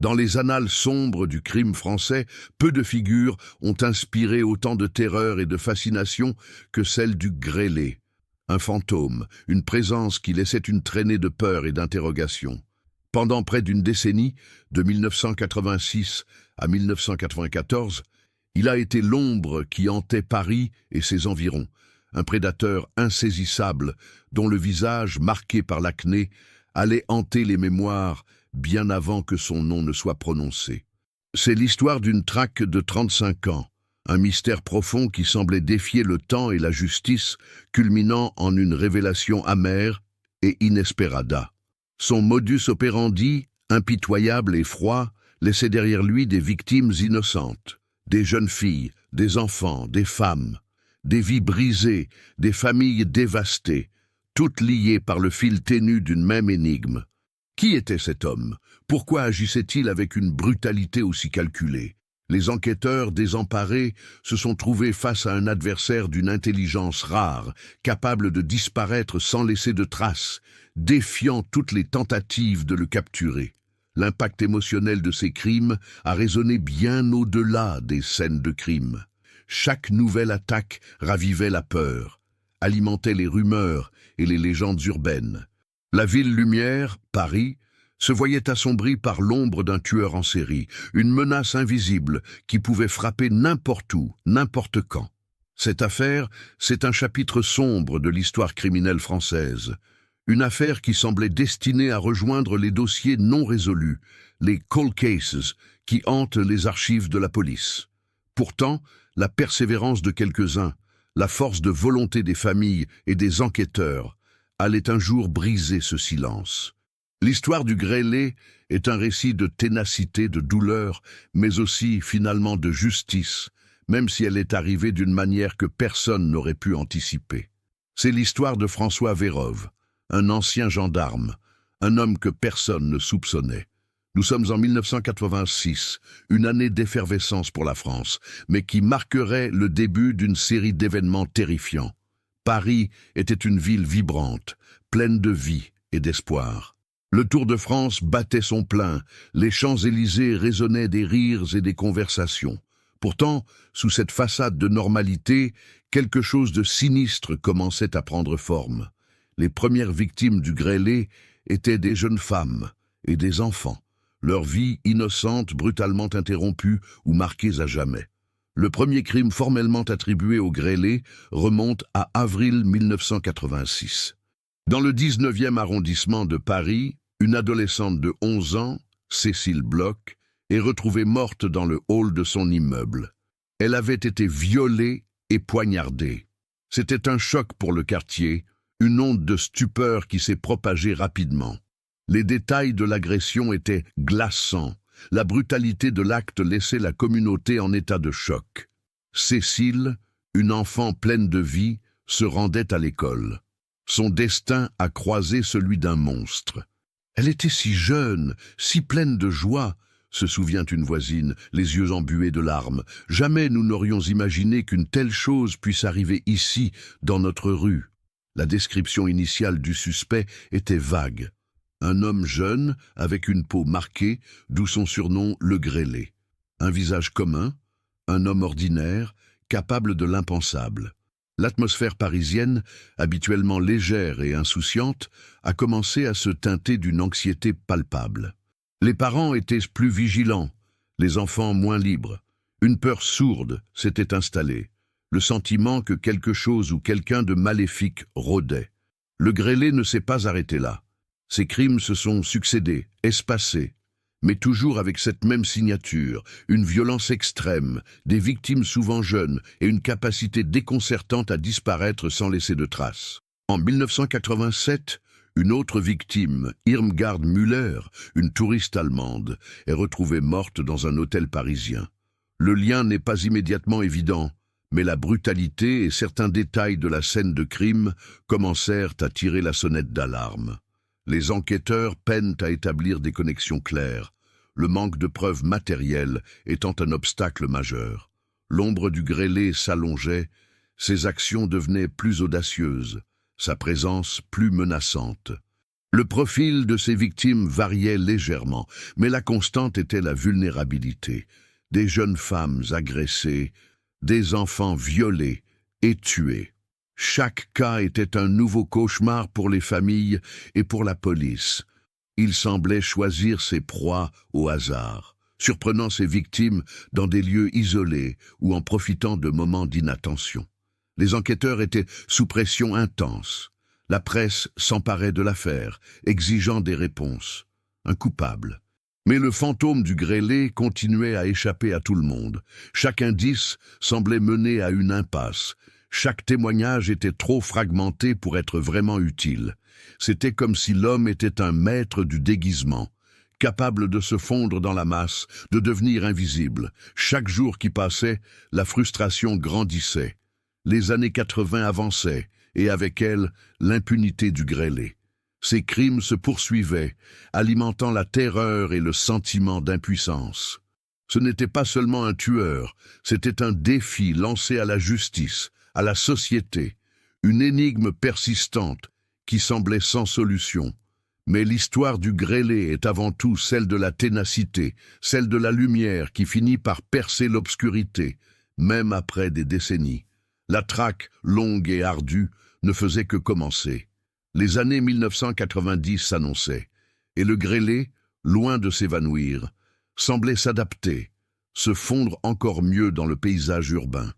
Dans les annales sombres du crime français, peu de figures ont inspiré autant de terreur et de fascination que celle du grêlé. Un fantôme, une présence qui laissait une traînée de peur et d'interrogation. Pendant près d'une décennie, de 1986 à 1994, il a été l'ombre qui hantait Paris et ses environs, un prédateur insaisissable dont le visage, marqué par l'acné, allait hanter les mémoires bien avant que son nom ne soit prononcé. C'est l'histoire d'une traque de 35 ans, un mystère profond qui semblait défier le temps et la justice, culminant en une révélation amère et inesperada. Son modus operandi, impitoyable et froid, laissait derrière lui des victimes innocentes, des jeunes filles, des enfants, des femmes, des vies brisées, des familles dévastées, toutes liées par le fil ténu d'une même énigme. Qui était cet homme? Pourquoi agissait-il avec une brutalité aussi calculée? Les enquêteurs désemparés se sont trouvés face à un adversaire d'une intelligence rare, capable de disparaître sans laisser de traces, défiant toutes les tentatives de le capturer. L'impact émotionnel de ces crimes a résonné bien au-delà des scènes de crime. Chaque nouvelle attaque ravivait la peur, alimentait les rumeurs et les légendes urbaines. La ville lumière, Paris, se voyait assombrie par l'ombre d'un tueur en série, une menace invisible qui pouvait frapper n'importe où, n'importe quand. Cette affaire, c'est un chapitre sombre de l'histoire criminelle française. Une affaire qui semblait destinée à rejoindre les dossiers non résolus, les cold cases, qui hantent les archives de la police. Pourtant, la persévérance de quelques-uns, la force de volonté des familles et des enquêteurs, allait un jour briser ce silence. L'histoire du grêlé est un récit de ténacité, de douleur, mais aussi finalement de justice, même si elle est arrivée d'une manière que personne n'aurait pu anticiper. C'est l'histoire de François Vérove, un ancien gendarme, un homme que personne ne soupçonnait. Nous sommes en 1986, une année d'effervescence pour la France, mais qui marquerait le début d'une série d'événements terrifiants. Paris était une ville vibrante, pleine de vie et d'espoir. Le Tour de France battait son plein, les Champs-Élysées résonnaient des rires et des conversations. Pourtant, sous cette façade de normalité, quelque chose de sinistre commençait à prendre forme. Les premières victimes du grêlé étaient des jeunes femmes et des enfants, leur vie innocente brutalement interrompue ou marquée à jamais. Le premier crime formellement attribué au grêlé remonte à avril 1986. Dans le 19e arrondissement de Paris, une adolescente de 11 ans, Cécile Bloch, est retrouvée morte dans le hall de son immeuble. Elle avait été violée et poignardée. C'était un choc pour le quartier, une onde de stupeur qui s'est propagée rapidement. Les détails de l'agression étaient glaçants. La brutalité de l'acte laissait la communauté en état de choc. Cécile, une enfant pleine de vie, se rendait à l'école. Son destin a croisé celui d'un monstre. Elle était si jeune, si pleine de joie, se souvient une voisine, les yeux embués de larmes. Jamais nous n'aurions imaginé qu'une telle chose puisse arriver ici, dans notre rue. La description initiale du suspect était vague. Un homme jeune, avec une peau marquée, d'où son surnom le grêlé. Un visage commun, un homme ordinaire, capable de l'impensable. L'atmosphère parisienne, habituellement légère et insouciante, a commencé à se teinter d'une anxiété palpable. Les parents étaient plus vigilants, les enfants moins libres. Une peur sourde s'était installée, le sentiment que quelque chose ou quelqu'un de maléfique rôdait. Le grêlé ne s'est pas arrêté là. Ces crimes se sont succédés, espacés, mais toujours avec cette même signature, une violence extrême, des victimes souvent jeunes et une capacité déconcertante à disparaître sans laisser de traces. En 1987, une autre victime, Irmgard Müller, une touriste allemande, est retrouvée morte dans un hôtel parisien. Le lien n'est pas immédiatement évident, mais la brutalité et certains détails de la scène de crime commencèrent à tirer la sonnette d'alarme. Les enquêteurs peinent à établir des connexions claires, le manque de preuves matérielles étant un obstacle majeur. L'ombre du grêlé s'allongeait, ses actions devenaient plus audacieuses, sa présence plus menaçante. Le profil de ces victimes variait légèrement, mais la constante était la vulnérabilité. Des jeunes femmes agressées, des enfants violés et tués. Chaque cas était un nouveau cauchemar pour les familles et pour la police. Il semblait choisir ses proies au hasard, surprenant ses victimes dans des lieux isolés ou en profitant de moments d'inattention. Les enquêteurs étaient sous pression intense. La presse s'emparait de l'affaire, exigeant des réponses. Un coupable. Mais le fantôme du grêlé continuait à échapper à tout le monde. Chaque indice semblait mener à une impasse. Chaque témoignage était trop fragmenté pour être vraiment utile. C'était comme si l'homme était un maître du déguisement, capable de se fondre dans la masse, de devenir invisible. Chaque jour qui passait, la frustration grandissait. Les années 80 avançaient, et avec elles, l'impunité du grêlé. Ces crimes se poursuivaient, alimentant la terreur et le sentiment d'impuissance. Ce n'était pas seulement un tueur, c'était un défi lancé à la justice, à la société, une énigme persistante qui semblait sans solution. Mais l'histoire du grêlé est avant tout celle de la ténacité, celle de la lumière qui finit par percer l'obscurité, même après des décennies. La traque, longue et ardue, ne faisait que commencer. Les années 1990 s'annonçaient, et le grêlé, loin de s'évanouir, semblait s'adapter, se fondre encore mieux dans le paysage urbain.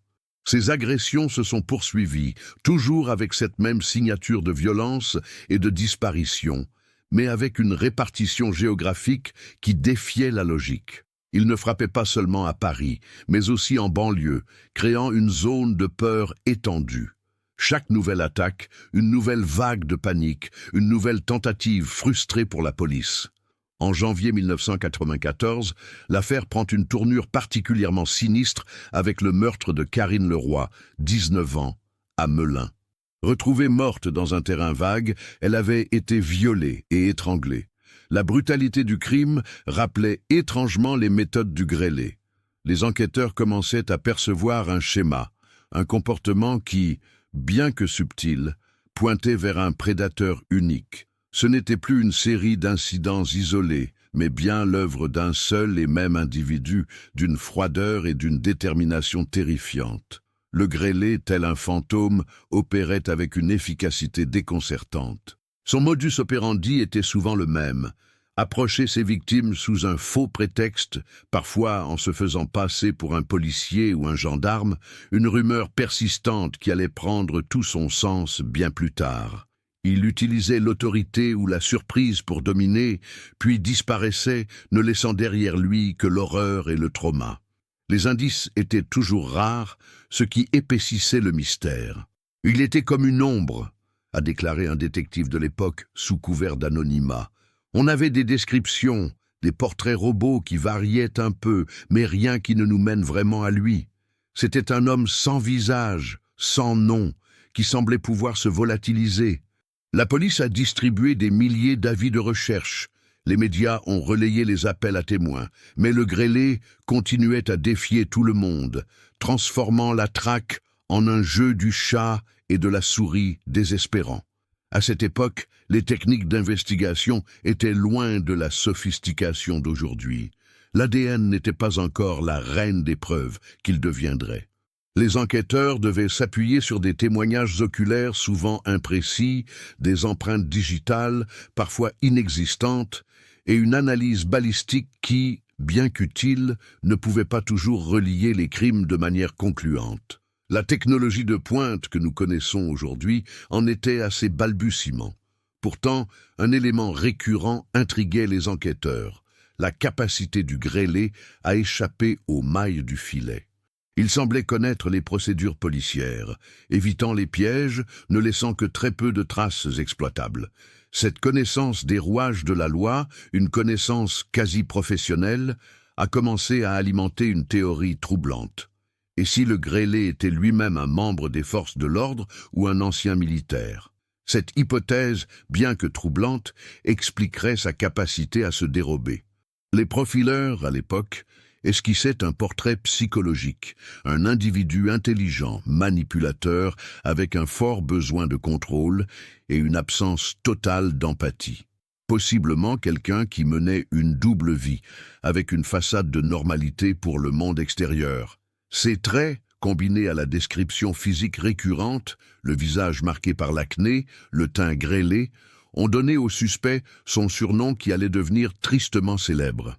Ces agressions se sont poursuivies, toujours avec cette même signature de violence et de disparition, mais avec une répartition géographique qui défiait la logique. Il ne frappait pas seulement à Paris, mais aussi en banlieue, créant une zone de peur étendue. Chaque nouvelle attaque, une nouvelle vague de panique, une nouvelle tentative frustrée pour la police. En janvier 1994, l'affaire prend une tournure particulièrement sinistre avec le meurtre de Karine Leroy, 19 ans, à Melun. Retrouvée morte dans un terrain vague, elle avait été violée et étranglée. La brutalité du crime rappelait étrangement les méthodes du grêlé. Les enquêteurs commençaient à percevoir un schéma, un comportement qui, bien que subtil, pointait vers un prédateur unique. Ce n'était plus une série d'incidents isolés, mais bien l'œuvre d'un seul et même individu, d'une froideur et d'une détermination terrifiantes. Le grêlé, tel un fantôme, opérait avec une efficacité déconcertante. Son modus operandi était souvent le même, approcher ses victimes sous un faux prétexte, parfois en se faisant passer pour un policier ou un gendarme, une rumeur persistante qui allait prendre tout son sens bien plus tard. Il utilisait l'autorité ou la surprise pour dominer, puis disparaissait, ne laissant derrière lui que l'horreur et le trauma. Les indices étaient toujours rares, ce qui épaississait le mystère. Il était comme une ombre, a déclaré un détective de l'époque sous couvert d'anonymat. On avait des descriptions, des portraits robots qui variaient un peu, mais rien qui ne nous mène vraiment à lui. C'était un homme sans visage, sans nom, qui semblait pouvoir se volatiliser. La police a distribué des milliers d'avis de recherche. Les médias ont relayé les appels à témoins, mais le grêlé continuait à défier tout le monde, transformant la traque en un jeu du chat et de la souris désespérant. À cette époque, les techniques d'investigation étaient loin de la sophistication d'aujourd'hui. L'ADN n'était pas encore la reine des preuves qu'il deviendrait. Les enquêteurs devaient s'appuyer sur des témoignages oculaires souvent imprécis, des empreintes digitales, parfois inexistantes, et une analyse balistique qui, bien qu'utile, ne pouvait pas toujours relier les crimes de manière concluante. La technologie de pointe que nous connaissons aujourd'hui en était à ses balbutiements. Pourtant, un élément récurrent intriguait les enquêteurs, la capacité du grêlé à échapper aux mailles du filet. Il semblait connaître les procédures policières, évitant les pièges, ne laissant que très peu de traces exploitables. Cette connaissance des rouages de la loi, une connaissance quasi professionnelle, a commencé à alimenter une théorie troublante. Et si le grêlé était lui-même un membre des forces de l'ordre ou un ancien militaire? Cette hypothèse, bien que troublante, expliquerait sa capacité à se dérober. Les profileurs, à l'époque, esquissait un portrait psychologique, un individu intelligent, manipulateur, avec un fort besoin de contrôle et une absence totale d'empathie. Possiblement quelqu'un qui menait une double vie, avec une façade de normalité pour le monde extérieur. Ces traits, combinés à la description physique récurrente, le visage marqué par l'acné, le teint grêlé, ont donné au suspect son surnom qui allait devenir tristement célèbre.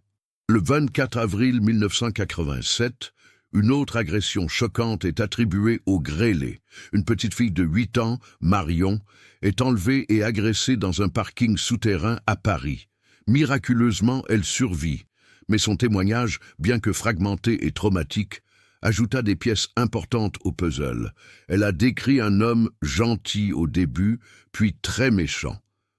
Le 24 avril 1987, une autre agression choquante est attribuée au grêlé. Une petite fille de 8 ans, Marion, est enlevée et agressée dans un parking souterrain à Paris. Miraculeusement, elle survit, mais son témoignage, bien que fragmenté et traumatique, ajouta des pièces importantes au puzzle. Elle a décrit un homme gentil au début, puis très méchant.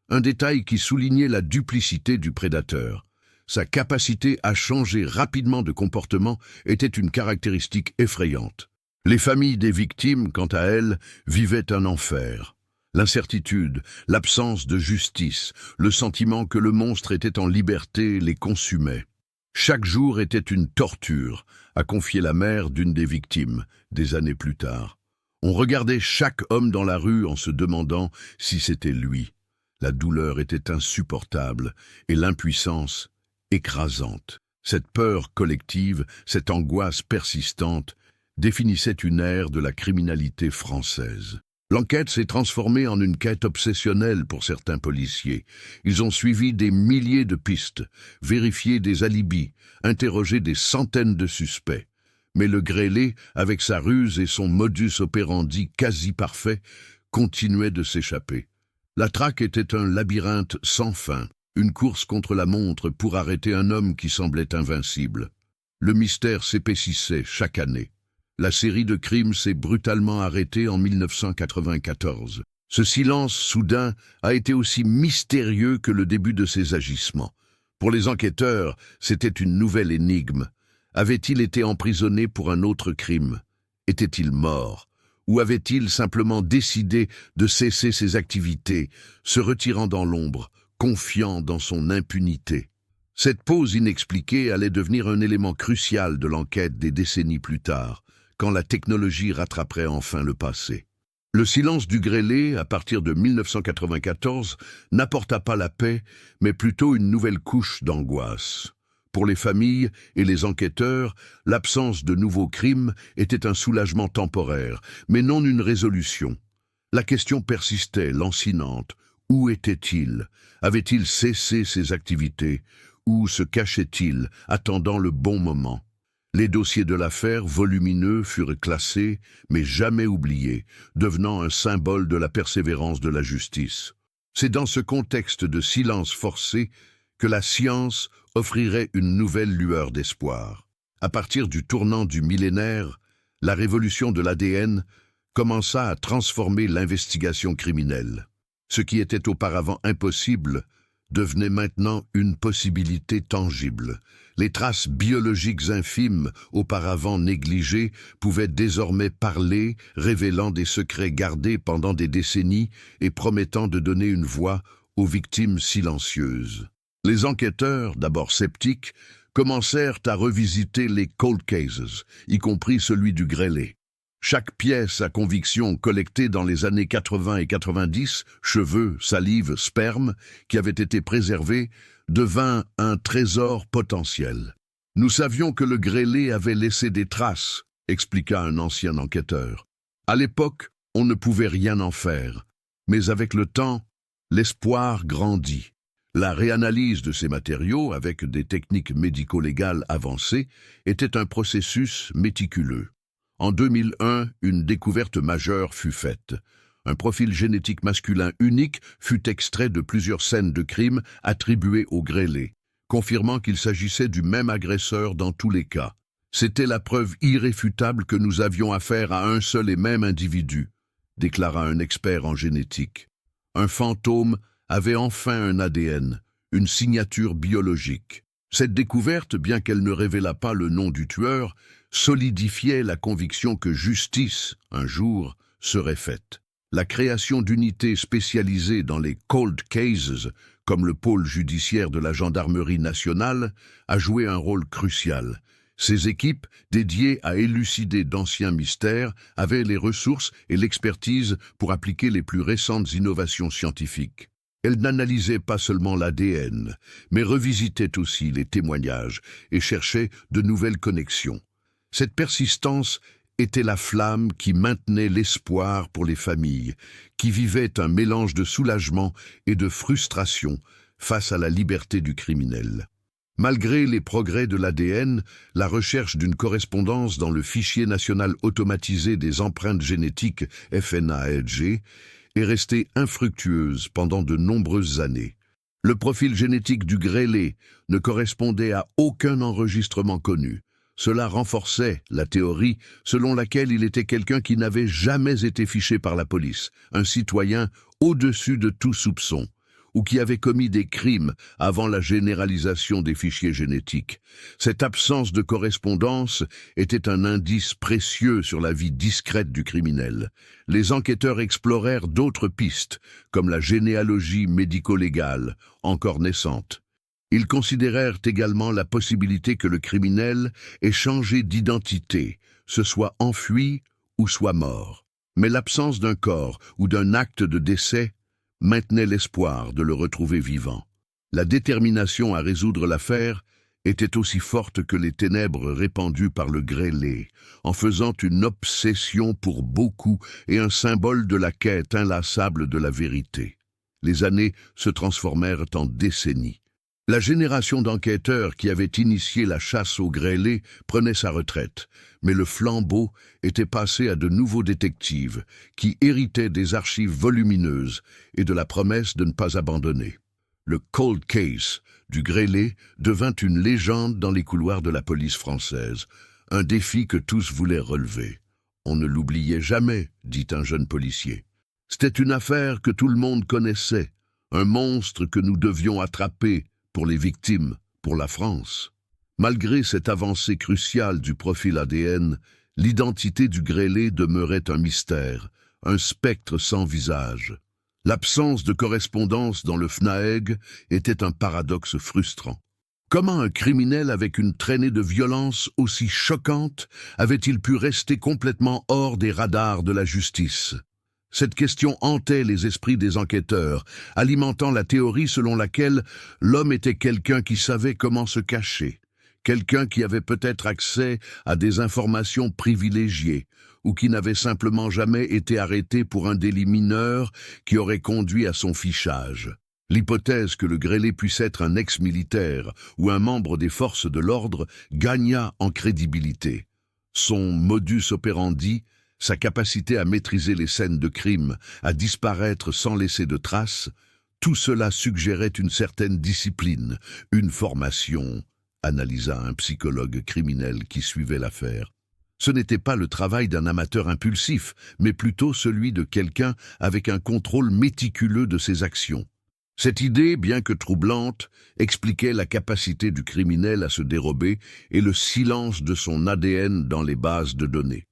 Un détail qui soulignait la duplicité du prédateur. Sa capacité à changer rapidement de comportement était une caractéristique effrayante. Les familles des victimes, quant à elles, vivaient un enfer. L'incertitude, l'absence de justice, le sentiment que le monstre était en liberté les consumait. Chaque jour était une torture, a confié la mère d'une des victimes, des années plus tard. On regardait chaque homme dans la rue en se demandant si c'était lui. La douleur était insupportable et l'impuissance écrasante. Cette peur collective, cette angoisse persistante, définissait une ère de la criminalité française. L'enquête s'est transformée en une quête obsessionnelle pour certains policiers. Ils ont suivi des milliers de pistes, vérifié des alibis, interrogé des centaines de suspects. Mais le grêlé, avec sa ruse et son modus operandi quasi parfait, continuait de s'échapper. La traque était un labyrinthe sans fin. Une course contre la montre pour arrêter un homme qui semblait invincible. Le mystère s'épaississait chaque année. La série de crimes s'est brutalement arrêtée en 1994. Ce silence soudain a été aussi mystérieux que le début de ses agissements. Pour les enquêteurs, c'était une nouvelle énigme. Avait-il été emprisonné pour un autre crime? Était-il mort? Ou avait-il simplement décidé de cesser ses activités, se retirant dans l'ombre, confiant dans son impunité? Cette pause inexpliquée allait devenir un élément crucial de l'enquête des décennies plus tard, quand la technologie rattraperait enfin le passé. Le silence du grêlé, à partir de 1994, n'apporta pas la paix, mais plutôt une nouvelle couche d'angoisse. Pour les familles et les enquêteurs, l'absence de nouveaux crimes était un soulagement temporaire, mais non une résolution. La question persistait, lancinante. Où était-il? Avait-il cessé ses activités? Où se cachait-il, attendant le bon moment? Les dossiers de l'affaire, volumineux, furent classés, mais jamais oubliés, devenant un symbole de la persévérance de la justice. C'est dans ce contexte de silence forcé que la science offrirait une nouvelle lueur d'espoir. À partir du tournant du millénaire, la révolution de l'ADN commença à transformer l'investigation criminelle. Ce qui était auparavant impossible devenait maintenant une possibilité tangible. Les traces biologiques infimes, auparavant négligées, pouvaient désormais parler, révélant des secrets gardés pendant des décennies et promettant de donner une voix aux victimes silencieuses. Les enquêteurs, d'abord sceptiques, commencèrent à revisiter les cold cases, y compris celui du grêlé. Chaque pièce à conviction collectée dans les années 80 et 90, cheveux, salive, sperme, qui avait été préservée, devint un trésor potentiel. Nous savions que le grêlé avait laissé des traces, expliqua un ancien enquêteur. À l'époque, on ne pouvait rien en faire, mais avec le temps, l'espoir grandit. La réanalyse de ces matériaux, avec des techniques médico-légales avancées, était un processus méticuleux. En 2001, une découverte majeure fut faite. Un profil génétique masculin unique fut extrait de plusieurs scènes de crimes attribuées au grêlé, confirmant qu'il s'agissait du même agresseur dans tous les cas. C'était la preuve irréfutable que nous avions affaire à un seul et même individu, déclara un expert en génétique. Un fantôme avait enfin un ADN, une signature biologique. Cette découverte, bien qu'elle ne révélât pas le nom du tueur, solidifiait la conviction que justice, un jour, serait faite. La création d'unités spécialisées dans les cold cases, comme le pôle judiciaire de la gendarmerie nationale, a joué un rôle crucial. Ces équipes, dédiées à élucider d'anciens mystères, avaient les ressources et l'expertise pour appliquer les plus récentes innovations scientifiques. Elles n'analysaient pas seulement l'ADN, mais revisitaient aussi les témoignages et cherchaient de nouvelles connexions. Cette persistance était la flamme qui maintenait l'espoir pour les familles, qui vivaient un mélange de soulagement et de frustration face à la liberté du criminel. Malgré les progrès de l'ADN, la recherche d'une correspondance dans le fichier national automatisé des empreintes génétiques FNAEG est restée infructueuse pendant de nombreuses années. Le profil génétique du grêlé ne correspondait à aucun enregistrement connu. Cela renforçait la théorie selon laquelle il était quelqu'un qui n'avait jamais été fiché par la police, un citoyen au-dessus de tout soupçon, ou qui avait commis des crimes avant la généralisation des fichiers génétiques. Cette absence de correspondance était un indice précieux sur la vie discrète du criminel. Les enquêteurs explorèrent d'autres pistes, comme la généalogie médico-légale, encore naissante. Ils considérèrent également la possibilité que le criminel ait changé d'identité, se soit enfui ou soit mort. Mais l'absence d'un corps ou d'un acte de décès maintenait l'espoir de le retrouver vivant. La détermination à résoudre l'affaire était aussi forte que les ténèbres répandues par le grêlé, en faisant une obsession pour beaucoup et un symbole de la quête inlassable de la vérité. Les années se transformèrent en décennies. La génération d'enquêteurs qui avait initié la chasse au grêlé prenait sa retraite, mais le flambeau était passé à de nouveaux détectives qui héritaient des archives volumineuses et de la promesse de ne pas abandonner. Le cold case du grêlé devint une légende dans les couloirs de la police française, un défi que tous voulaient relever. On ne l'oubliait jamais, dit un jeune policier. C'était une affaire que tout le monde connaissait, un monstre que nous devions attraper, pour les victimes, pour la France. Malgré cette avancée cruciale du profil ADN, l'identité du grêlé demeurait un mystère, un spectre sans visage. L'absence de correspondance dans le FNAEG était un paradoxe frustrant. Comment un criminel avec une traînée de violence aussi choquante avait-il pu rester complètement hors des radars de la justice ? Cette question hantait les esprits des enquêteurs, alimentant la théorie selon laquelle l'homme était quelqu'un qui savait comment se cacher, quelqu'un qui avait peut-être accès à des informations privilégiées, ou qui n'avait simplement jamais été arrêté pour un délit mineur qui aurait conduit à son fichage. L'hypothèse que le grêlé puisse être un ex-militaire ou un membre des forces de l'ordre gagna en crédibilité. Son modus operandi, sa capacité à maîtriser les scènes de crime, à disparaître sans laisser de traces, tout cela suggérait une certaine discipline, une formation, analysa un psychologue criminel qui suivait l'affaire. Ce n'était pas le travail d'un amateur impulsif, mais plutôt celui de quelqu'un avec un contrôle méticuleux de ses actions. Cette idée, bien que troublante, expliquait la capacité du criminel à se dérober et le silence de son ADN dans les bases de données.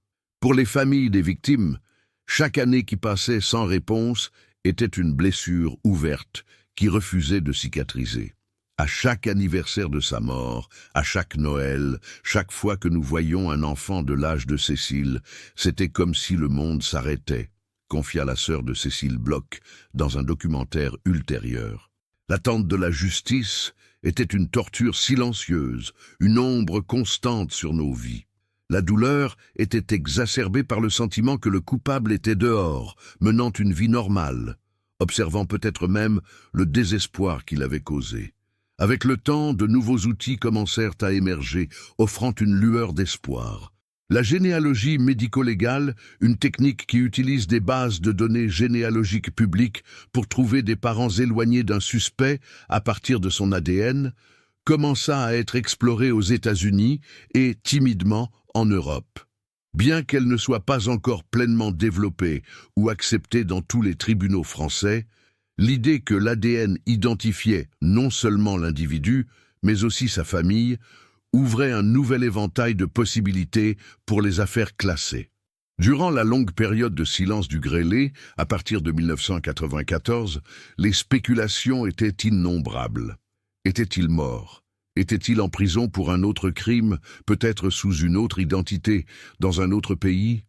Pour les familles des victimes, chaque année qui passait sans réponse était une blessure ouverte qui refusait de cicatriser. À chaque anniversaire de sa mort, à chaque Noël, chaque fois que nous voyions un enfant de l'âge de Cécile, c'était comme si le monde s'arrêtait, confia la sœur de Cécile Bloch dans un documentaire ultérieur. L'attente de la justice était une torture silencieuse, une ombre constante sur nos vies. La douleur était exacerbée par le sentiment que le coupable était dehors, menant une vie normale, observant peut-être même le désespoir qu'il avait causé. Avec le temps, de nouveaux outils commencèrent à émerger, offrant une lueur d'espoir. La généalogie médico-légale, une technique qui utilise des bases de données généalogiques publiques pour trouver des parents éloignés d'un suspect à partir de son ADN, commença à être explorée aux États-Unis et, timidement, en Europe. Bien qu'elle ne soit pas encore pleinement développée ou acceptée dans tous les tribunaux français, l'idée que l'ADN identifiait non seulement l'individu, mais aussi sa famille, ouvrait un nouvel éventail de possibilités pour les affaires classées. Durant la longue période de silence du grêlé, à partir de 1994, les spéculations étaient innombrables. Était-il mort? Était-il en prison pour un autre crime, peut-être sous une autre identité, dans un autre pays?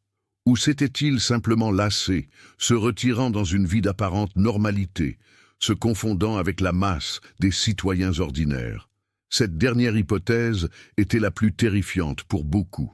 Ou s'était-il simplement lassé, se retirant dans une vie d'apparente normalité, se confondant avec la masse des citoyens ordinaires? Cette dernière hypothèse était la plus terrifiante pour beaucoup.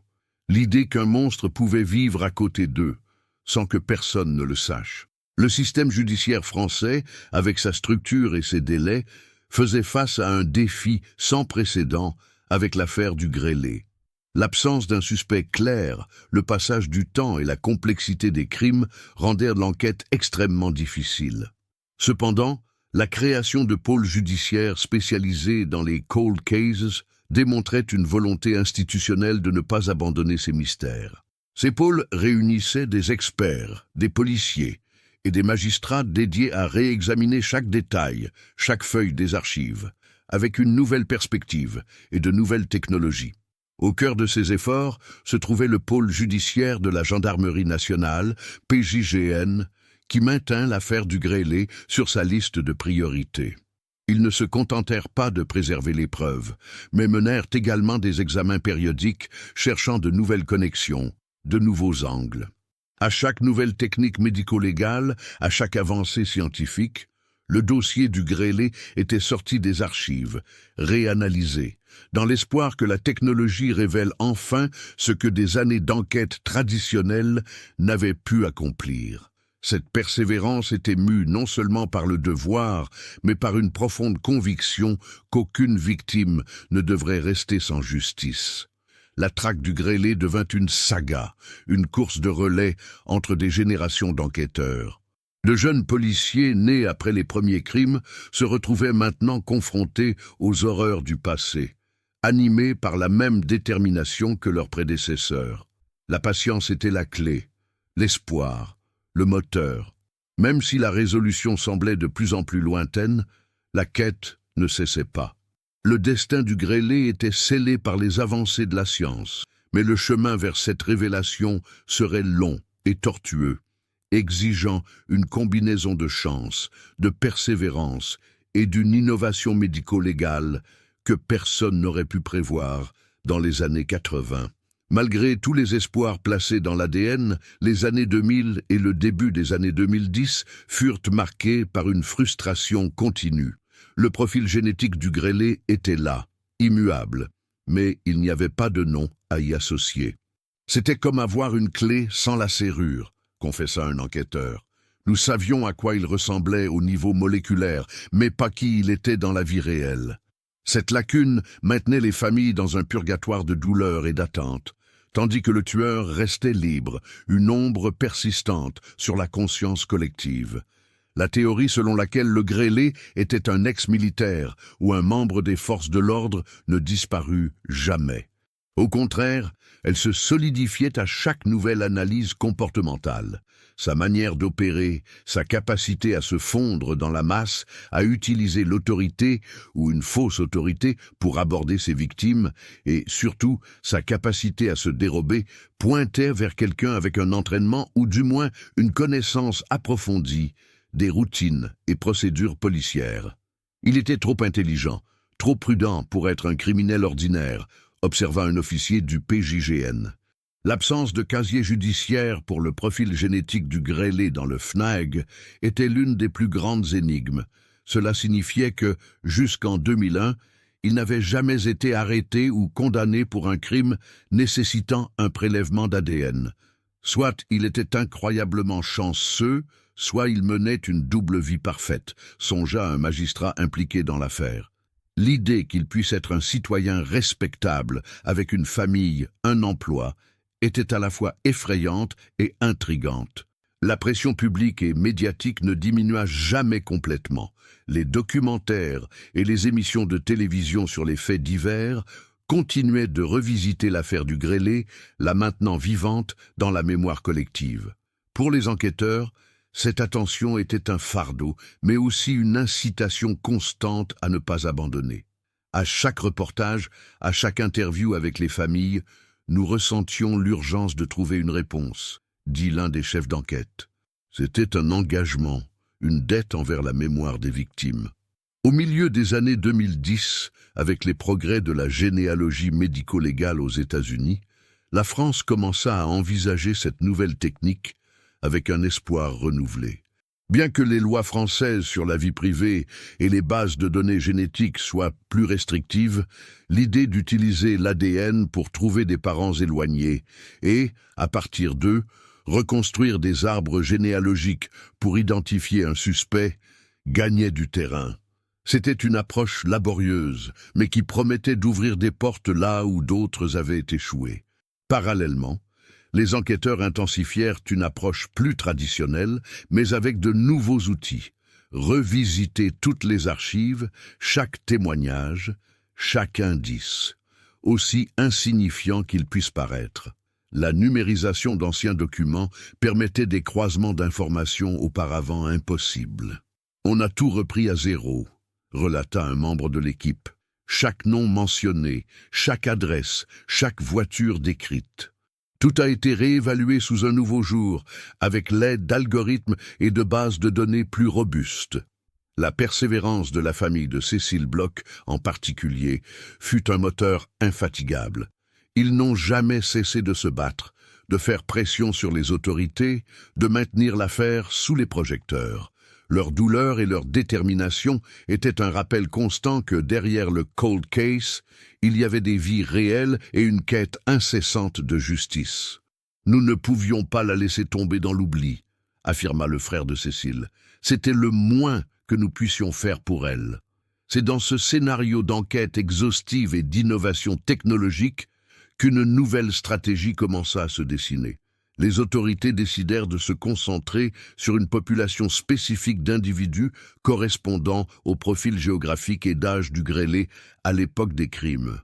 L'idée qu'un monstre pouvait vivre à côté d'eux, sans que personne ne le sache. Le système judiciaire français, avec sa structure et ses délais, faisait face à un défi sans précédent avec l'affaire du grêlé. L'absence d'un suspect clair, le passage du temps et la complexité des crimes rendèrent l'enquête extrêmement difficile. Cependant, la création de pôles judiciaires spécialisés dans les cold cases démontrait une volonté institutionnelle de ne pas abandonner ces mystères. Ces pôles réunissaient des experts, des policiers et des magistrats dédiés à réexaminer chaque détail, chaque feuille des archives, avec une nouvelle perspective et de nouvelles technologies. Au cœur de ces efforts se trouvait le pôle judiciaire de la Gendarmerie nationale, PJGN, qui maintint l'affaire du grêlé sur sa liste de priorités. Ils ne se contentèrent pas de préserver les preuves, mais menèrent également des examens périodiques cherchant de nouvelles connexions, de nouveaux angles. À chaque nouvelle technique médico-légale, à chaque avancée scientifique, le dossier du grêlé était sorti des archives, réanalysé, dans l'espoir que la technologie révèle enfin ce que des années d'enquête traditionnelles n'avaient pu accomplir. Cette persévérance était mue non seulement par le devoir, mais par une profonde conviction qu'aucune victime ne devrait rester sans justice. La traque du grêlé devint une saga, une course de relais entre des générations d'enquêteurs. De jeunes policiers nés après les premiers crimes se retrouvaient maintenant confrontés aux horreurs du passé, animés par la même détermination que leurs prédécesseurs. La patience était la clé, l'espoir, le moteur. Même si la résolution semblait de plus en plus lointaine, la quête ne cessait pas. Le destin du grêlé était scellé par les avancées de la science, mais le chemin vers cette révélation serait long et tortueux, exigeant une combinaison de chance, de persévérance et d'une innovation médico-légale que personne n'aurait pu prévoir dans les années 80. Malgré tous les espoirs placés dans l'ADN, les années 2000 et le début des années 2010 furent marqués par une frustration continue. Le profil génétique du grêlé était là, immuable, mais il n'y avait pas de nom à y associer. C'était comme avoir une clé sans la serrure, confessa un enquêteur. Nous savions à quoi il ressemblait au niveau moléculaire, mais pas qui il était dans la vie réelle. Cette lacune maintenait les familles dans un purgatoire de douleur et d'attente, tandis que le tueur restait libre, une ombre persistante sur la conscience collective. La théorie selon laquelle le grêlé était un ex-militaire ou un membre des forces de l'ordre ne disparut jamais. Au contraire, elle se solidifiait à chaque nouvelle analyse comportementale. Sa manière d'opérer, sa capacité à se fondre dans la masse, à utiliser l'autorité ou une fausse autorité pour aborder ses victimes, et surtout sa capacité à se dérober, pointaient vers quelqu'un avec un entraînement ou du moins une connaissance approfondie des routines et procédures policières. Il était trop intelligent, trop prudent pour être un criminel ordinaire, observa un officier du PJGN. L'absence de casier judiciaire pour le profil génétique du grêlé dans le FNAG était l'une des plus grandes énigmes. Cela signifiait que, jusqu'en 2001, il n'avait jamais été arrêté ou condamné pour un crime nécessitant un prélèvement d'ADN. Soit il était incroyablement chanceux, soit il menait une double vie parfaite, songea un magistrat impliqué dans l'affaire. L'idée qu'il puisse être un citoyen respectable, avec une famille, un emploi, était à la fois effrayante et intrigante. La pression publique et médiatique ne diminua jamais complètement. Les documentaires et les émissions de télévision sur les faits divers continuaient de revisiter l'affaire du grêlé, la maintenant vivante dans la mémoire collective. Pour les enquêteurs, cette attention était un fardeau, mais aussi une incitation constante à ne pas abandonner. À chaque reportage, à chaque interview avec les familles, nous ressentions l'urgence de trouver une réponse, dit l'un des chefs d'enquête. C'était un engagement, une dette envers la mémoire des victimes. Au milieu des années 2010, avec les progrès de la généalogie médico-légale aux États-Unis, la France commença à envisager cette nouvelle technique avec un espoir renouvelé. Bien que les lois françaises sur la vie privée et les bases de données génétiques soient plus restrictives, l'idée d'utiliser l'ADN pour trouver des parents éloignés et, à partir d'eux, reconstruire des arbres généalogiques pour identifier un suspect gagnait du terrain. C'était une approche laborieuse, mais qui promettait d'ouvrir des portes là où d'autres avaient échoué. Parallèlement, les enquêteurs intensifièrent une approche plus traditionnelle, mais avec de nouveaux outils. Revisiter toutes les archives, chaque témoignage, chaque indice, aussi insignifiant qu'il puisse paraître. La numérisation d'anciens documents permettait des croisements d'informations auparavant impossibles. « On a tout repris à zéro », relata un membre de l'équipe. Chaque nom mentionné, chaque adresse, chaque voiture décrite. Tout a été réévalué sous un nouveau jour, avec l'aide d'algorithmes et de bases de données plus robustes. La persévérance de la famille de Cécile Bloch, en particulier, fut un moteur infatigable. Ils n'ont jamais cessé de se battre, de faire pression sur les autorités, de maintenir l'affaire sous les projecteurs. Leur douleur et leur détermination étaient un rappel constant que derrière le cold case, il y avait des vies réelles et une quête incessante de justice. « Nous ne pouvions pas la laisser tomber dans l'oubli », affirma le frère de Cécile. « C'était le moins que nous puissions faire pour elle. » C'est dans ce scénario d'enquête exhaustive et d'innovation technologique qu'une nouvelle stratégie commença à se dessiner. Les autorités décidèrent de se concentrer sur une population spécifique d'individus correspondant au profil géographique et d'âge du grêlé à l'époque des crimes.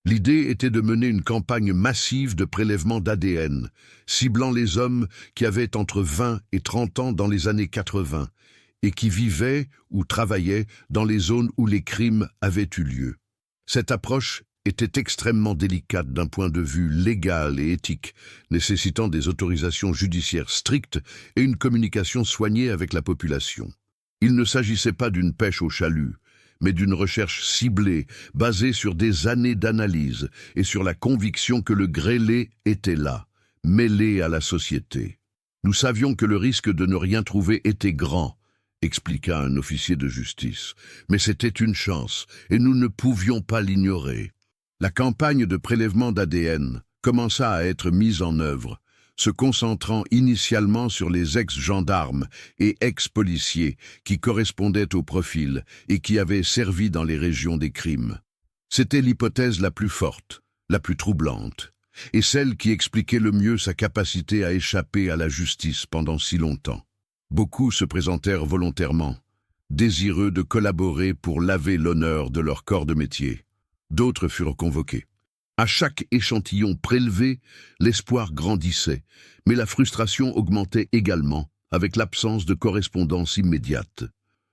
L'idée était de mener une campagne massive de prélèvement d'ADN, ciblant les hommes qui avaient entre 20 et 30 ans dans les années 80 et qui vivaient ou travaillaient dans les zones où les crimes avaient eu lieu. Cette approche était extrêmement délicate d'un point de vue légal et éthique, nécessitant des autorisations judiciaires strictes et une communication soignée avec la population. Il ne s'agissait pas d'une pêche au chalut, mais d'une recherche ciblée, basée sur des années d'analyse et sur la conviction que le grêlé était là, mêlé à la société. Nous savions que le risque de ne rien trouver était grand, expliqua un officier de justice, mais c'était une chance et nous ne pouvions pas l'ignorer. La campagne de prélèvement d'ADN commença à être mise en œuvre, se concentrant initialement sur les ex-gendarmes et ex-policiers qui correspondaient au profil et qui avaient servi dans les régions des crimes. C'était l'hypothèse la plus forte, la plus troublante, et celle qui expliquait le mieux sa capacité à échapper à la justice pendant si longtemps. Beaucoup se présentèrent volontairement, désireux de collaborer pour laver l'honneur de leur corps de métier. D'autres furent convoqués. À chaque échantillon prélevé, l'espoir grandissait, mais la frustration augmentait également, avec l'absence de correspondance immédiate.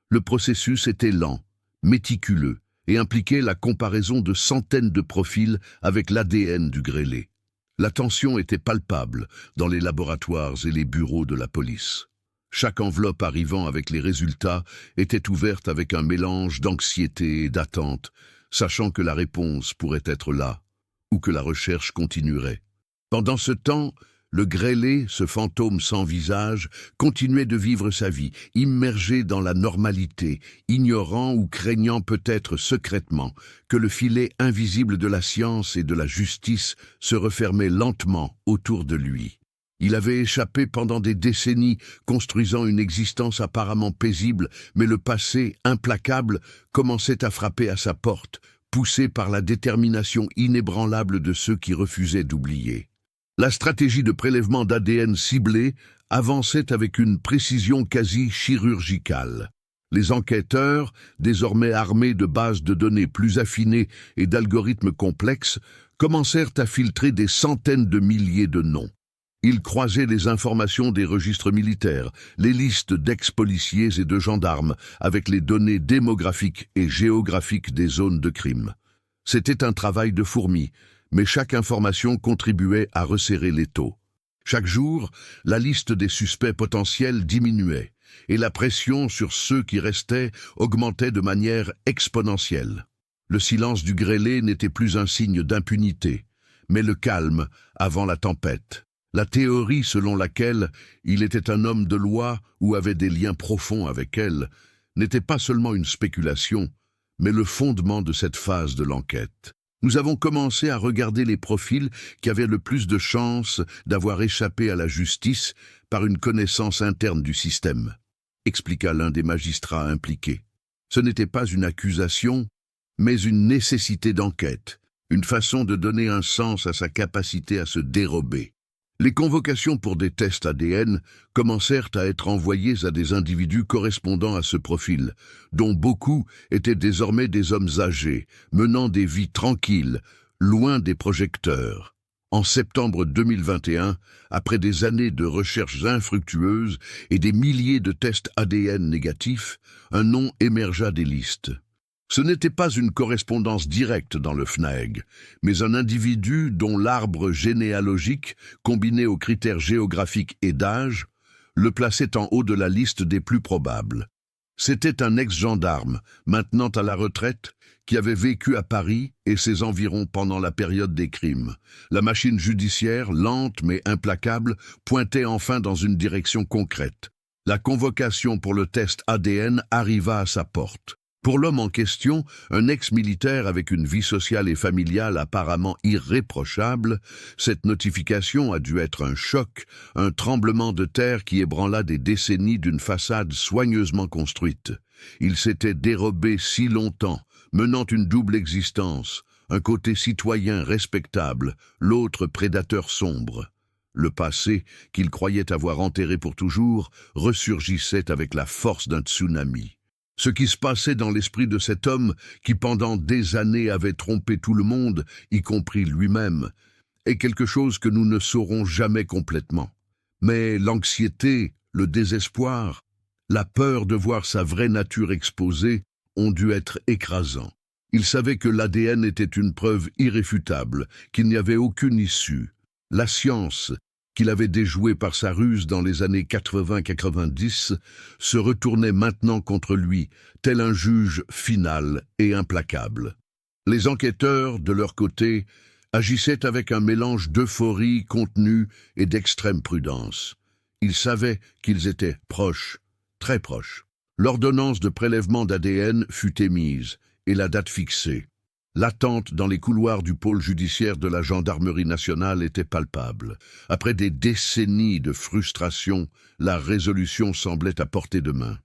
Le processus était lent, méticuleux, et impliquait la comparaison de centaines de profils avec l'ADN du grêlé. La tension était palpable dans les laboratoires et les bureaux de la police. Chaque enveloppe arrivant avec les résultats était ouverte avec un mélange d'anxiété et d'attente, sachant que la réponse pourrait être là, ou que la recherche continuerait. Pendant ce temps, le grêlé, ce fantôme sans visage, continuait de vivre sa vie, immergé dans la normalité, ignorant ou craignant peut-être secrètement que le filet invisible de la science et de la justice se refermait lentement autour de lui. Il avait échappé pendant des décennies, construisant une existence apparemment paisible, mais le passé, implacable, commençait à frapper à sa porte, poussé par la détermination inébranlable de ceux qui refusaient d'oublier. La stratégie de prélèvement d'ADN ciblé avançait avec une précision quasi chirurgicale. Les enquêteurs, désormais armés de bases de données plus affinées et d'algorithmes complexes, commencèrent à filtrer des centaines de milliers de noms. Ils croisaient les informations des registres militaires, les listes d'ex-policiers et de gendarmes, avec les données démographiques et géographiques des zones de crime. C'était un travail de fourmi, mais chaque information contribuait à resserrer l'étau. Chaque jour, la liste des suspects potentiels diminuait, et la pression sur ceux qui restaient augmentait de manière exponentielle. Le silence du grêlé n'était plus un signe d'impunité, mais le calme avant la tempête. La théorie selon laquelle il était un homme de loi ou avait des liens profonds avec elle n'était pas seulement une spéculation, mais le fondement de cette phase de l'enquête. Nous avons commencé à regarder les profils qui avaient le plus de chances d'avoir échappé à la justice par une connaissance interne du système, expliqua l'un des magistrats impliqués. Ce n'était pas une accusation, mais une nécessité d'enquête, une façon de donner un sens à sa capacité à se dérober. Les convocations pour des tests ADN commencèrent à être envoyées à des individus correspondant à ce profil, dont beaucoup étaient désormais des hommes âgés, menant des vies tranquilles, loin des projecteurs. En septembre 2021, après des années de recherches infructueuses et des milliers de tests ADN négatifs, un nom émergea des listes. Ce n'était pas une correspondance directe dans le FNAEG, mais un individu dont l'arbre généalogique, combiné aux critères géographiques et d'âge, le plaçait en haut de la liste des plus probables. C'était un ex-gendarme, maintenant à la retraite, qui avait vécu à Paris et ses environs pendant la période des crimes. La machine judiciaire, lente mais implacable, pointait enfin dans une direction concrète. La convocation pour le test ADN arriva à sa porte. Pour l'homme en question, un ex-militaire avec une vie sociale et familiale apparemment irréprochable, cette notification a dû être un choc, un tremblement de terre qui ébranla des décennies d'une façade soigneusement construite. Il s'était dérobé si longtemps, menant une double existence, un côté citoyen respectable, l'autre prédateur sombre. Le passé, qu'il croyait avoir enterré pour toujours, ressurgissait avec la force d'un tsunami. Ce qui se passait dans l'esprit de cet homme qui pendant des années avait trompé tout le monde, y compris lui-même, est quelque chose que nous ne saurons jamais complètement. Mais l'anxiété, le désespoir, la peur de voir sa vraie nature exposée ont dû être écrasants. Il savait que l'ADN était une preuve irréfutable, qu'il n'y avait aucune issue. La science, qu'il avait déjoué par sa ruse dans les années 80-90, se retournait maintenant contre lui, tel un juge final et implacable. Les enquêteurs, de leur côté, agissaient avec un mélange d'euphorie contenue et d'extrême prudence. Ils savaient qu'ils étaient proches, très proches. L'ordonnance de prélèvement d'ADN fut émise et la date fixée. L'attente dans les couloirs du pôle judiciaire de la gendarmerie nationale était palpable. Après des décennies de frustration, la résolution semblait à portée de main.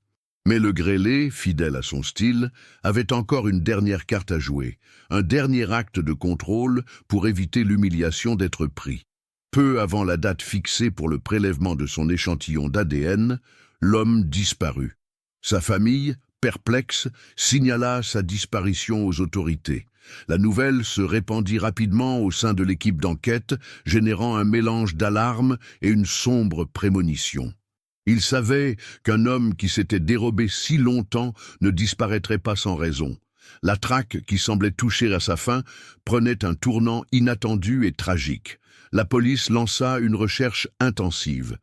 Mais le grêlé, fidèle à son style, avait encore une dernière carte à jouer, un dernier acte de contrôle pour éviter l'humiliation d'être pris. Peu avant la date fixée pour le prélèvement de son échantillon d'ADN, l'homme disparut. Sa famille, perplexe, signala sa disparition aux autorités. La nouvelle se répandit rapidement au sein de l'équipe d'enquête, générant un mélange d'alarme et une sombre prémonition. Il savait qu'un homme qui s'était dérobé si longtemps ne disparaîtrait pas sans raison. La traque, qui semblait toucher à sa fin, prenait un tournant inattendu et tragique. La police lança une recherche intensive.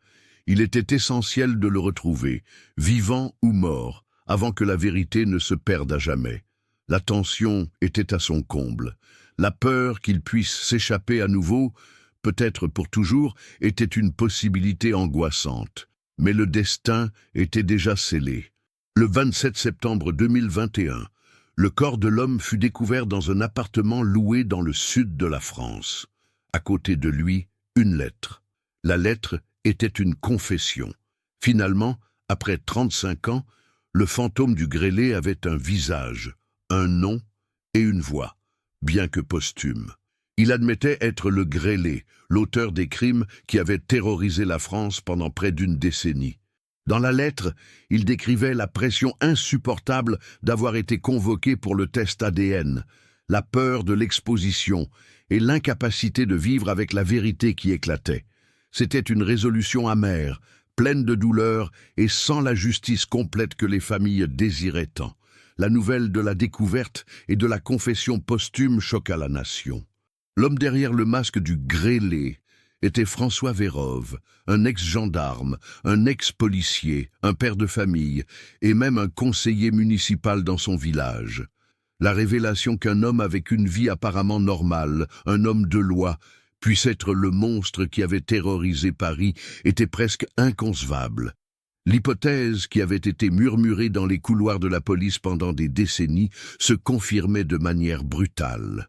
Il était essentiel de le retrouver, vivant ou mort, avant que la vérité ne se perde à jamais. La tension était à son comble. La peur qu'il puisse s'échapper à nouveau, peut-être pour toujours, était une possibilité angoissante. Mais le destin était déjà scellé. Le 27 septembre 2021, le corps de l'homme fut découvert dans un appartement loué dans le sud de la France. À côté de lui, une lettre. La lettre était une confession. Finalement, après 35 ans, le fantôme du grêlé avait un visage, un nom et une voix, bien que posthume. Il admettait être le grêlé, l'auteur des crimes qui avaient terrorisé la France pendant près d'une décennie. Dans la lettre, il décrivait la pression insupportable d'avoir été convoqué pour le test ADN, la peur de l'exposition et l'incapacité de vivre avec la vérité qui éclatait. C'était une résolution amère, pleine de douleur et sans la justice complète que les familles désiraient tant. La nouvelle de la découverte et de la confession posthume choqua la nation. L'homme derrière le masque du grêlé était François Vérove, un ex-gendarme, un ex-policier, un père de famille et même un conseiller municipal dans son village. La révélation qu'un homme avec une vie apparemment normale, un homme de loi, puisse être le monstre qui avait terrorisé Paris était presque inconcevable. L'hypothèse qui avait été murmurée dans les couloirs de la police pendant des décennies se confirmait de manière brutale.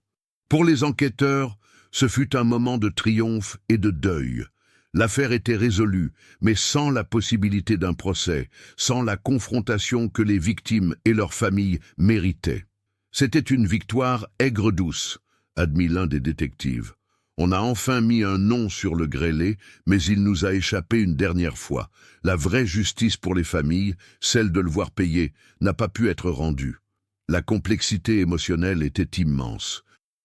Pour les enquêteurs, ce fut un moment de triomphe et de deuil. L'affaire était résolue, mais sans la possibilité d'un procès, sans la confrontation que les victimes et leurs familles méritaient. C'était une victoire aigre-douce, admit l'un des détectives. On a enfin mis un nom sur le grêlé, mais il nous a échappé une dernière fois. La vraie justice pour les familles, celle de le voir payer, n'a pas pu être rendue. La complexité émotionnelle était immense.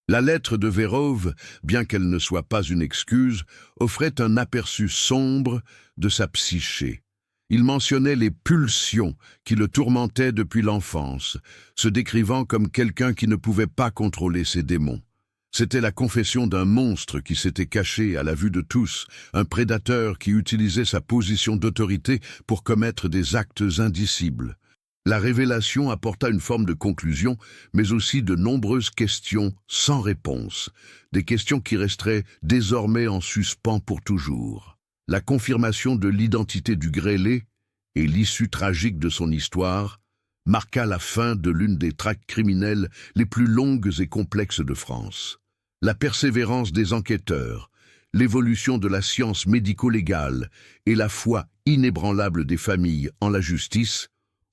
La lettre de Vérove, bien qu'elle ne soit pas une excuse, offrait un aperçu sombre de sa psyché. Il mentionnait les pulsions qui le tourmentaient depuis l'enfance, se décrivant comme quelqu'un qui ne pouvait pas contrôler ses démons. C'était la confession d'un monstre qui s'était caché à la vue de tous, un prédateur qui utilisait sa position d'autorité pour commettre des actes indicibles. La révélation apporta une forme de conclusion, mais aussi de nombreuses questions sans réponse, des questions qui resteraient désormais en suspens pour toujours. La confirmation de l'identité du grêlé et l'issue tragique de son histoire marqua la fin de l'une des traques criminelles les plus longues et complexes de France. La persévérance des enquêteurs, l'évolution de la science médico-légale et la foi inébranlable des familles en la justice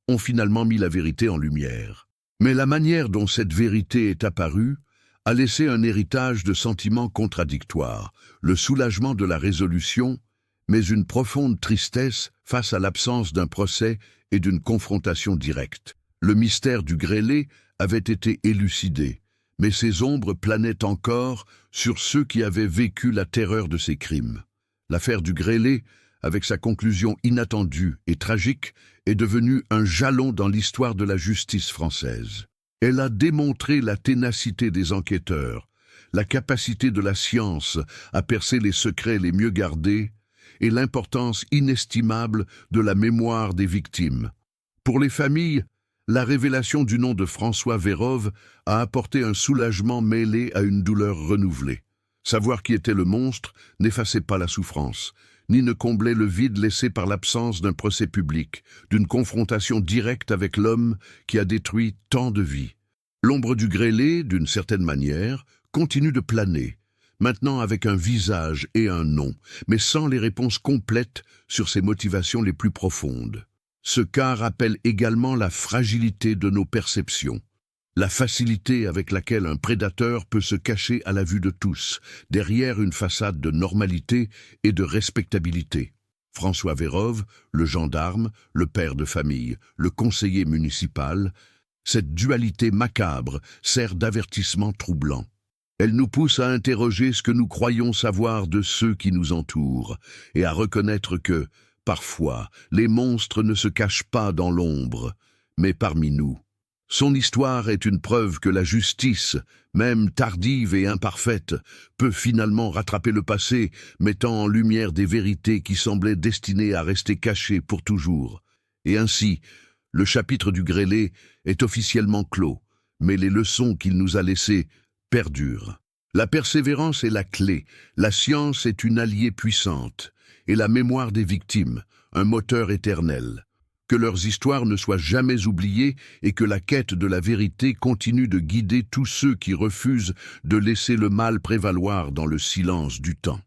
ont finalement mis la vérité en lumière. Mais la manière dont cette vérité est apparue a laissé un héritage de sentiments contradictoires, le soulagement de la résolution, mais une profonde tristesse face à l'absence d'un procès et d'une confrontation directe. Le mystère du grêlé avait été élucidé, mais ses ombres planaient encore sur ceux qui avaient vécu la terreur de ces crimes. L'affaire du grêlé, avec sa conclusion inattendue et tragique, est devenue un jalon dans l'histoire de la justice française. Elle a démontré la ténacité des enquêteurs, la capacité de la science à percer les secrets les mieux gardés et l'importance inestimable de la mémoire des victimes. Pour les familles, la révélation du nom de François Vérove a apporté un soulagement mêlé à une douleur renouvelée. Savoir qui était le monstre n'effaçait pas la souffrance, ni ne comblait le vide laissé par l'absence d'un procès public, d'une confrontation directe avec l'homme qui a détruit tant de vies. L'ombre du grêlé, d'une certaine manière, continue de planer, maintenant avec un visage et un nom, mais sans les réponses complètes sur ses motivations les plus profondes. Ce cas rappelle également la fragilité de nos perceptions, la facilité avec laquelle un prédateur peut se cacher à la vue de tous, derrière une façade de normalité et de respectabilité. François Vérove, le gendarme, le père de famille, le conseiller municipal, cette dualité macabre sert d'avertissement troublant. Elle nous pousse à interroger ce que nous croyons savoir de ceux qui nous entourent et à reconnaître que, parfois, les monstres ne se cachent pas dans l'ombre, mais parmi nous. Son histoire est une preuve que la justice, même tardive et imparfaite, peut finalement rattraper le passé, mettant en lumière des vérités qui semblaient destinées à rester cachées pour toujours. Et ainsi, le chapitre du grêlé est officiellement clos, mais les leçons qu'il nous a laissées perdurent. La persévérance est la clé, la science est une alliée puissante, et la mémoire des victimes, un moteur éternel. Que leurs histoires ne soient jamais oubliées et que la quête de la vérité continue de guider tous ceux qui refusent de laisser le mal prévaloir dans le silence du temps.